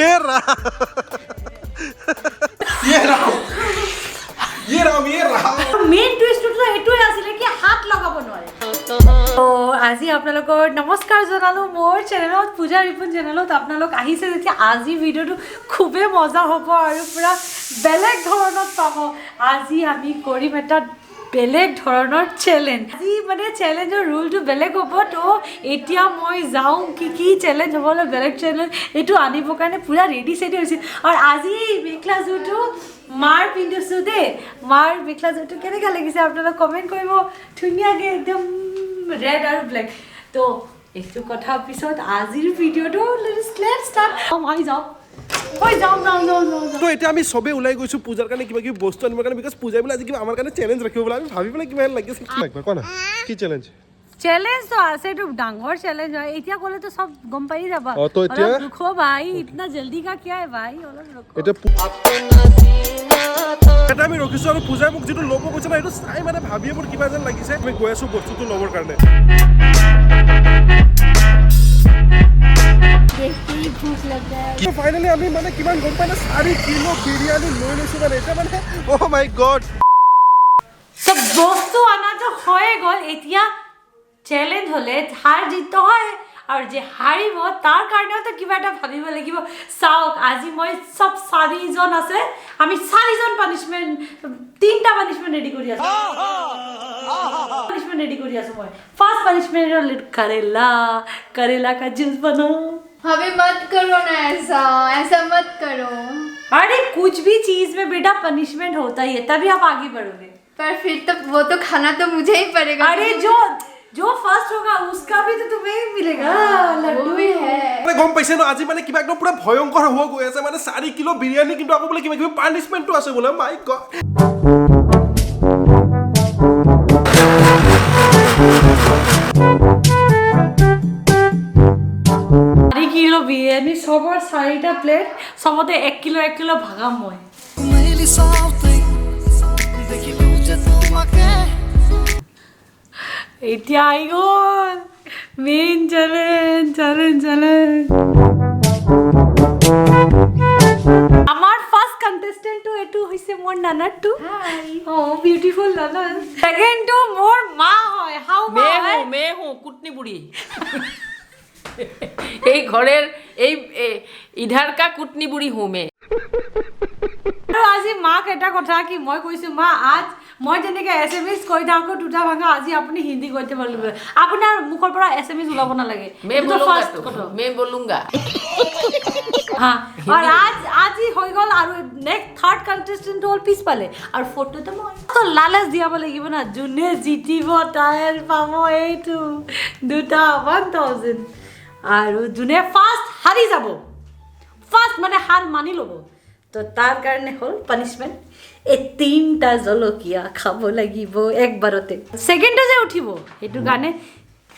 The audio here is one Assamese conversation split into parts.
ये रहा মেইন টুইষ্টটো এইটোৱে আছিলে কি হাত লগাব নোৱাৰে তো আজি আপোনালোকৰ নমস্কাৰ জনালো মোৰ চেনেলত পূজা ৰিপুন চেনেলত আপোনালোক আহিছে যেতিয়া আজি ভিডিঅ'টো খুবেই মজা হ'ব আৰু পুৰা বেলেগ ধৰণৰ পাব আজি আমি কৰিম এটা বেলেগ ধৰণৰ চেলেঞ্জ আজি মানে চেলেঞ্জৰ ৰুলটো বেলেগ হ'ব তো এতিয়া মই যাওঁ কি চেলেঞ্জ হ'বলৈ বেলেগ চেলেঞ্জ এইটো আনিবৰ কাৰণে পুৰা ৰেডি চেডি হৈছিল আৰু আজি মেখেলা যোৰটো মাৰ পিন্ধিছোঁ দেই মাৰ মেখেলা যোৰটো কেনেকুৱা লাগিছে আপোনালোক কমেণ্ট কৰিব ধুনীয়াকৈ একদম ৰেড আৰু ব্লেক তো এইটো কথা পিছত আজিৰ ভিডিঅ'টো লেটছ ষ্টাৰ্ট মই যাওঁ তো এতিয়া আমি সবে ওলাই গৈছো পূজাৰ কাৰণে কিবা কিবি বস্তু আনিবৰ কাৰণে বিকজ পূজাই বোলে আজি কিবা আমাৰ কাৰণে চেলেঞ্জ ৰাখিব বোলে আমি ভাবি পেলাই কিবা লাগিছে কোৱা না কি চেলেঞ্জ চেলেঞ্জ তো আছে এইটো ডাঙৰ চেলেঞ্জ হয় এতিয়া ক'লে তো সব গম পাই যাবা তো এতিয়া रुको भाई इतना जल्दी का क्या है भाई অলপ रुको এটা আমি ৰখিছো আৰু পূজাই মোক যেটো ল'ব কৈছে না এইটো চাই মানে ভাবিয়ে মোৰ কিবা যেন লাগিছে আমি গৈ আছো বস্তুটো ল'বৰ কাৰণে देखी भूख लग गया তো ফাইনালি আমি মানে কিমান গম পাই না 4 কিলো বিৰিয়ানি লৈ লৈছো মানে এটা মানে ও মাই গড সব বস্তু আনাটো হয়ে গ'ল এতিয়া চেলেঞ্জ হলে হাৰ জিত হয় আৰু যে হাৰিব তাৰ কাৰণেও তো কিবা এটা ভাবিব লাগিব চাওক আজি মই সব 4 জন আছে আমি 4 জন পানিশমেন্ট 3টা পানিশমেন্ট ৰেডি কৰি আছো পানিশমেন্ট ৰেডি কৰি আছো মই ফার্স্ট পানিশমেंट करेला का जूस बनाओ हमें मत करो ना ऐसा मत करो अरे कुछ भी चीज में बेटा पनिशमेंट होता ही है तभी आप आगे बढ़ोगे पर फिर तो वो तो खाना तो मुझे ही पड़ेगा अरे जो फर्स्ट होगा उसका भी तो तुम्हें ही मिलेगा लड्डू भी है মানে গম পাইছে ন আজি মানে কিবা একদম পুৰা ভয়ংকৰ হৈ গৈ আছে মানে 4 কিলো বিৰিয়ানি কিন্তু আকৌ বোলে কিবা কিবা পানিশমেন্টটো আছে বোলে মাই গড 4 কিলো বিরিয়ানি সবার 4টা প্লেট সবতে 1 কিলো ভাগাম মই এতিয়া আই গ'ল মেইন চ্যালেঞ্জ আমার ফার্স্ট কন্টেস্টেন্ট তো এটু হইছে মোর নানার টু ও বিউটিফুল নানা সেকেন্ড তো মোর মা হয় হাউ মে হু কুটনি বুড়ি এই ঘরের এই ইধার কা কুটনি বুড়ি হু মে আৰু আজি মাক এটা কথা কি মই কৈছো মা আজ মই যেনেকে এসএমএস কৈ থাকো দুটা ভাঙা আজি আপুনি হিন্দী কৈতে পারলিব আপোনাৰ মুখৰ পৰা এসএমএস ওলাব না লাগে মে বলুঙ্গা মে বলুঙ্গা হ্যাঁ আৰ আজ হি হৈ গল আৰু নেক্সট থাৰ্ড কন্টেস্টেন্ট হল পিছ পালে আৰু ফটো তো মই তো লালাচ দিয়াব লাগিব না জুনে জিতিব টায়ার পাবো এইটো দুটা 1000 আৰু জুনে ফাৰ্স্ট হাৰি যাব ফাৰ্স্ট মানে হাৰ মানি লব তো তাৰ কাৰণে হল পানিশমেন্ট এই 3টা জলকীয়া খাব লাগিব একবাৰতে সেকেন্ডে যে উঠিব এটো গানে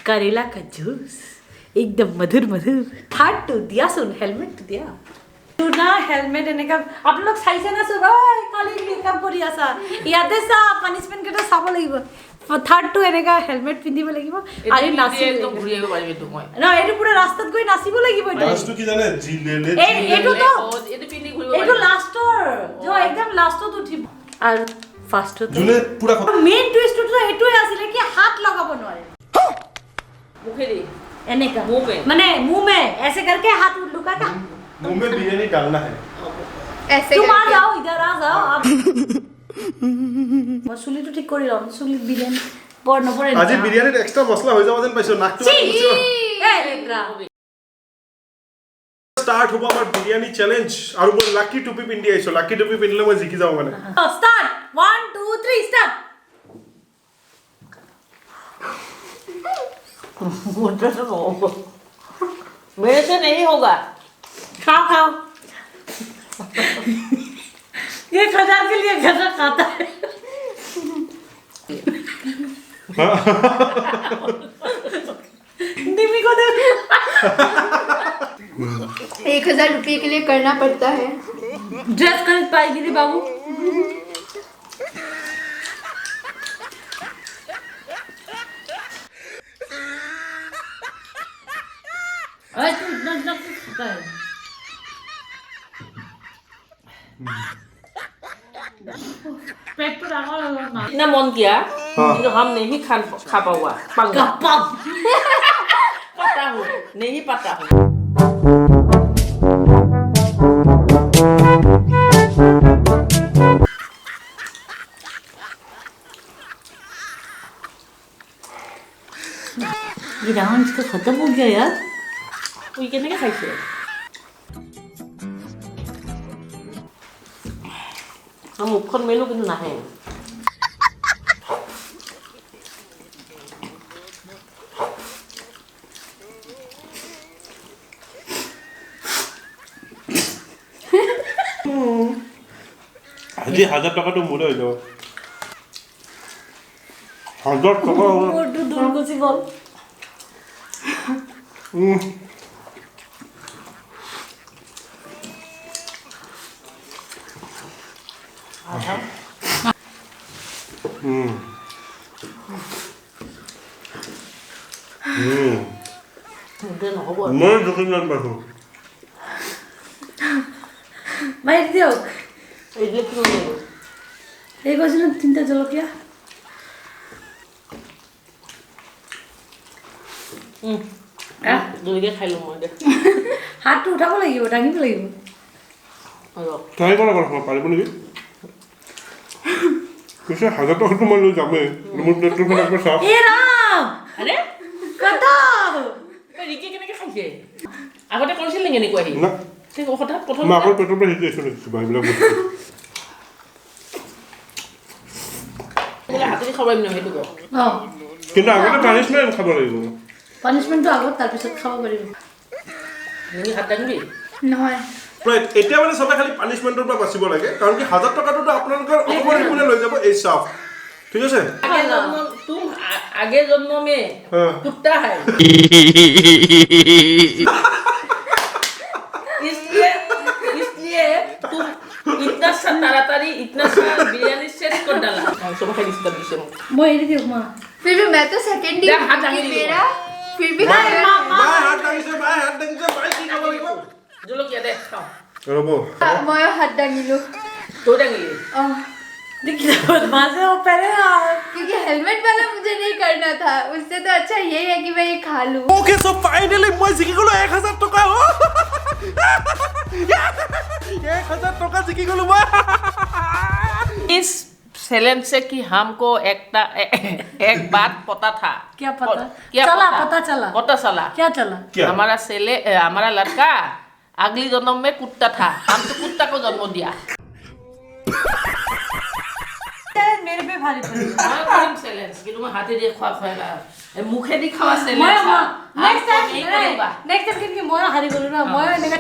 करेला का जूस एकदम मधुर थार्ड तो दिया सुन हेलमेट तो दिया तू ना हेलमेट এনেকা আপোনালোক চাইছে না সব খালি মেকআপ কৰি আছা ইয়াতে সা পানিশমেন্ট কেটা চাব লাগিব থাৰ্ড তো এনেকা হেলমেট পিন্ধিব লাগিব আৰু নাচিব তো ঘুৰিব পাৰিবি তো মই না এটো পুৰা ৰাস্তাত গৈ নাচিব লাগিব এটো লাষ্টটো কি জানে জিলেলে এটো তো এটো পিন্ধি ঘুৰিব এটো লাষ্টৰ जो एकदम লাষ্টত উঠিব আৰু ফাৰ্ষ্টত জুনে পুৰা মেইন টুইষ্টটো এইটোৱে আছিল কি হাত লগাব নোৱাৰে মুখে দি এনেকা मुंह में माने मुंह में ऐसे करके हाथ लुका का मुंह में बिरयानी डालना है ऐसे तुम आ करके जाओ इधर आ जाओ आप मसुली तो ठीक करी लाओ मसुली बिरयानी पर न पड़े আজি বিরিয়ানির এক্সট্রা মশলা হৈ যাব যেন পাইছো নাকটো ए लेकरा স্টার্ট হ'ব আমাৰ বিৰিয়ানি চ্যালেঞ্জ আৰু মই লাকি টুপি পিন্ধি আইছো লাকি টুপি পিন্ধিলে মই জিকি যাও মানে स्टार्ट 1 2 3 स्टार्ट मेरे से नहीं होगा खाओ ये खजा के लिए खजा खाता है दिमी को दे 1000 रुपये के लिए करना पड़ता है ड्रेस खरीद पाएगी रे बाबू अरे तू इतना इतना खाता है पेट तो डांगा लगा ना इतना मन किया कि हम नहीं खा पाऊंगा पता हूँ नहीं पता हूँ ये डांस तो खत्म हो गया यार তুই কেনেকৈ খাইছে মুখখন মেলো কিন্তু নাহে আজি 1000 টাকাটো মোৰে হৈ যাব 1000 টাকা মোৰটো দূৰ গুচি গ'ল মই দুখনমান পাইছোঁ মাৰি দিয়ক এইটো কি কৰিব এই কৈছিলোঁ 3টা জলকীয়া জলকীয়া খাই লওঁ মই দে হাতটো উঠাব লাগিব দাঙিব লাগিব ট্ৰাই কৰা পাৰিব নেকি পিছে 1000 টাকাটো মই লৈ যামেই মোৰ প্লেটটো একবাৰ চাওক এ ৰাম আৰে কথা ৰিকি কেনেকৈ খাইছে আগতে কৰিছিল নেকি এনেকুৱা আহি না ঠিক কথা প্ৰথম মই আগৰ পেটৰ পৰা হেৰি আছোঁ নেকি কিবা এইবিলাক বস্তু হাতেদি খাব পাৰিম নহয় সেইটো কওঁ কিন্তু আগতে পানিছমেণ্ট খাব লাগিব পানিশমেণ্টটো আগত তাৰপিছত খাব পাৰিব নেকি হাত দাঙিবি নহয় ৰাইট এতিয়া মানে সবে খালি পানিশমেণ্টৰ পৰা বাচিব লাগে কাৰণ কি 1000 টাকাটো আপোনালোকৰ অকমান ৰিপুনে লৈ যাব এই চাফ ঠিক আছে आगे जन्म में कुत्ता है इसलिए तुम इतना सा तारातारी इतना सा बिरयानी शेष कर डाला सब खाई इसका विषय মই এৰি দিওঁ মা फिर भी मैं तो सेकंड ही हाथ दांगी दी मेरा फिर भी বাই হাত দাঙিছে বাই কি খাব লাগিব জলকীয়া দে খাও ৰব मैं हाथ डांगिलो तो डांगी देखिए बदमाश है वो पहले क्योंकि हेलमेट वाला मुझे नहीं करना था उससे तो अच्छा यही है कि मैं ये खा लूं ओके सो फाइनली মই জিকি গলো 1000 টাকা 1000 টাকা জিকি গলো মই इस चैलेंज से कि हमको एक बात पता था क्या पता क्या चला पता चला पता चला क्या चला हमारा लड़का अगली जन्म में कुत्ता था हम तो कुत्ता को जन्म दिया मेरे पे भारी पड़ी मैं करीम चैलेंज कि तुम हाथे दे खवा मुखे दी खवा चैलेंज नेक्स्ट टाइम किनके মই হাৰি গলো না মই এনেকা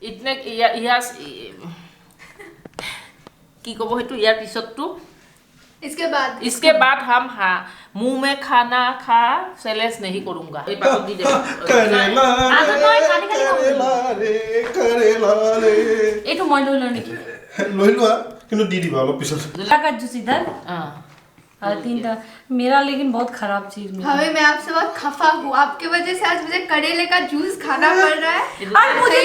इतने ইয়াস কি কব হেতু ইয়াৰ পিছতটো इसके बाद हम मुंह में खाना खा चैलेंज नहीं करूंगा ये बात दी दे এইটো মই লৈ লওঁ নেকি লৈ লোৱা কিন্তু দি দিবা অলপ পিছত लगा जूस इधर और 3टा मेरा लेकिन बहुत खराब चीज मिला हमें मैं आपसे बहुत खफा हूँ आपके वजह से आज मुझे करेले का जूस खाना पड़ रहा है और मुझे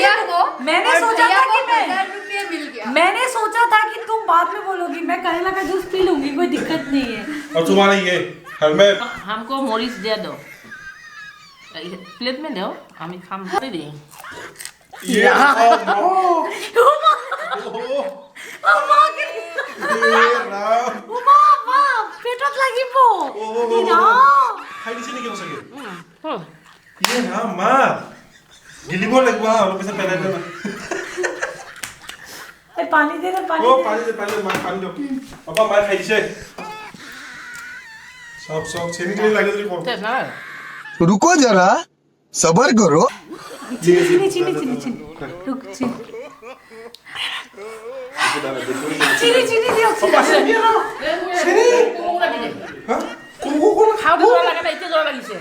मैंने सोचा था कि 1000 रुपये मिल गया मैंने सोचा था कि तुम बाद में बोलोगी मैं करेला का जूस पी लूंगी कोई दिक्कत नहीं है और तुम्हारा ये हेलमेट हमको मरीच दे दो प्लेट में दो हमें खाम दे दी ये अम्मा के उमा मा पेटत লাগিব ইরা খাই দিছে নেকি সঁচাকে ইয়ে না মা গিলিব লাগিব অলপ পিছত পেলাই দে এই পানী দে পানী ও পানী দে মা পানী দিও বাবা মা খাই দিছে সব চেনি চেনি লাগে যদি কম ना रुको जरा सबर करो চিনি চিনি চিনি চিনি रुक চিনি চিনি চিনি দিও চেনি হ্যাঁ কোন खाओ तो लगा था इतने जोर लगी से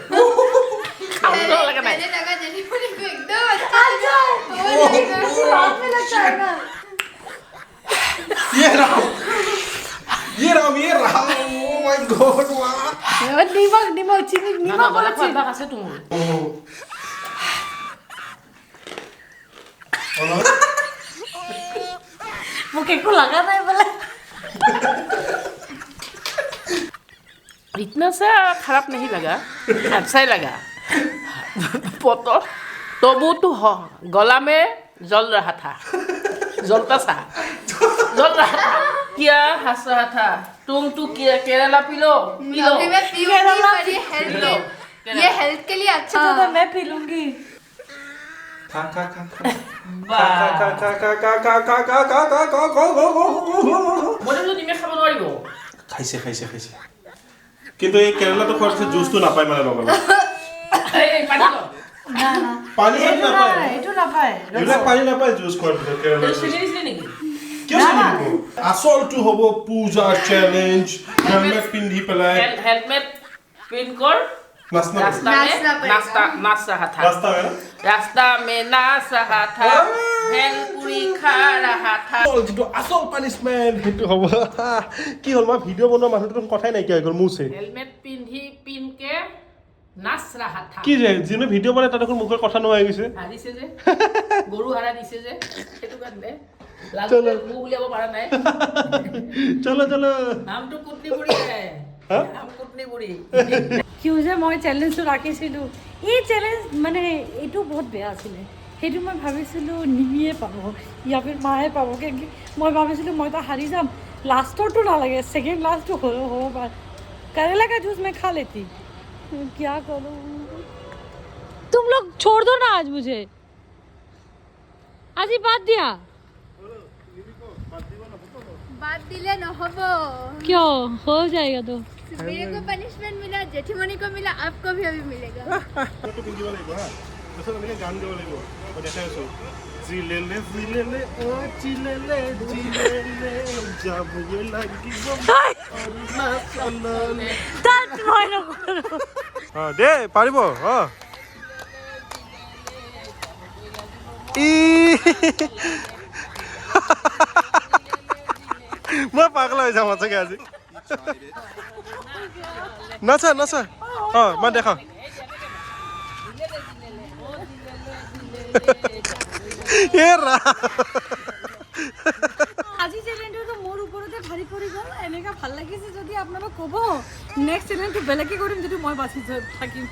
खाओ तो लगा था मैंने लगा जल्दी मुझे को एकदम अच्छा हाथ में लगता है ना ये राम ओ माय गॉड वाह निमक चिनी ना निमक बोला बोला कोई बात है तुम মোক একো লগা নাই বোলে इतना सा खराब नहीं लगा अच्छा ही लगा फोटो तबू तो गला में जल रहा था जलता सा जल रहा था क्या हंस रहा था तुम तो केरला पी लो अभी मैं पीऊंगी पर ये हेल्थ के लिए अच्छा तो मैं पी लूंगी মনে নিমে খাব নোৱাৰিব খাইছে কিন্তু এই কেৰেলাটো খোৱাৰ পিছত জুচটো নাপায় মানে লগা এই পানী ল পানী নাপায় এইটো নাপায় এইবিলাক পানী নাপায় জুচ খোৱাৰ পিছত কেৰেলা চিনি দিছিলে নেকি কিয় চিনি আচলটো হ'ব পূজা চ্যালেঞ্জ হেলমেট পিন্ধি পেলাই हेलमेट पिन कर रास्ता में नाच रहा था भेल पूरी खा रहा था যেটো আসল পানিশমেন্ট হেতু হ'ব কি হ'ল মই ভিডিও বনোৱা মানুহটো কথাই নাই কি হৈ গ'ল মুছে हेलमेट पिन के नाच रहा था কি যে যিনে ভিডিও বনাই তাতকৈ মুখৰ কথা নোহোৱা হৈ গৈছে হাৰিছে যে গৰু হাৰা দিছে যে সেইটো কাৰণে চলো মুখ উলিয়াব পৰা নাই চলো নামটো কুটনি বুঢ়ী নাম কুটনি বুঢ়ী কিয় যে মই চেলেঞ্জটো ৰাখিছিলোঁ এই চেলেঞ্জ মানে এইটো বহুত বেয়া আছিলে সেইটো মই ভাবিছিলোঁ নিমিয়ে পাব ইয়াৰ মায়ে পাব কিন্তু মই ভাবিছিলোঁ মই তো হাৰি যাম লাষ্টৰটো নালাগে ছেকেণ্ড লাষ্টটো হ'ব পাৰে करेला का जूस मैं खा लेती क्या करूँ तुम लोग छोड़ दो ना आज मुझे आज ही बात दिया बात दिले न होबो क्यों हो जाएगा तो मेरे को पनिशमेंट मिला जेठीमनी को मिला आपको भी अभी मिलेगा তো পিন্ধিব লাগিব হা তাৰপিছত আমি গান গাব লাগিব মই দেখাই আছোঁ জিলেলে ও জিলেলে যাবগে লাগিব তাত মই নকৰোঁ দে পাৰিব মই পাগল হৈ যাম সঁচাকৈ আজি নাচা মই দেখা আজি চেলেঞ্জটো মোৰ ওপৰতে ভাৰি পৰি গ'ল এনেকা ভাল লাগিছে যদি আপোনালোক ক'ব নেক্সট চেলেঞ্জটো বেলেগে কৰিম যদি মই বাচি থাকিম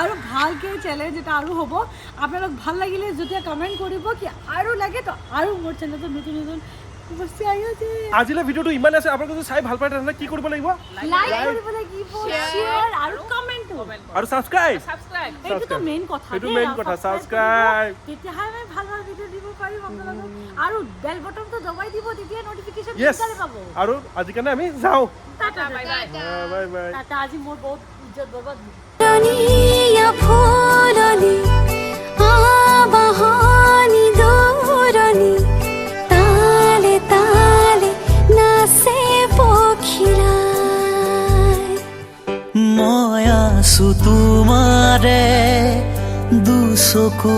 আৰু ভালকৈ চেলেঞ্জ এটা আৰু হ'ব আপোনালোক ভাল লাগিলে যেতিয়া কমেণ্ট কৰিব কি আৰু লাগে তো আৰু মোৰ চেনেলটো নতুন আজিলে ভিডিওটো ইমান আছে আপোনালোকে যদি চাই ভাল পায় তেনেহ'লে কি কৰিব লাগিব লাইক কৰিব লাগিব শ্বেয়াৰ আৰু কমেণ্ট আৰু ছাবস্ক্ৰাইব এইটো মেইন কথা ছাবস্ক্ৰাইব তেতিয়াহে আমি ভাল ভিডিও দিব পাৰিম আপোনালোকক আৰু বেল বটনটো দবাই দিব তেতিয়া নটিফিকেশ্যন Yes পাব আৰু আজি কাৰণে আমি যাওঁ টাটা বাই বাই টাটা আজি মোৰ বহুত ইজ্জত বৰবাদ रानिया फूलनी आबाहानी दोरनी ताले ताले नासे पखिराय মই আছো তোমাৰে দুচকু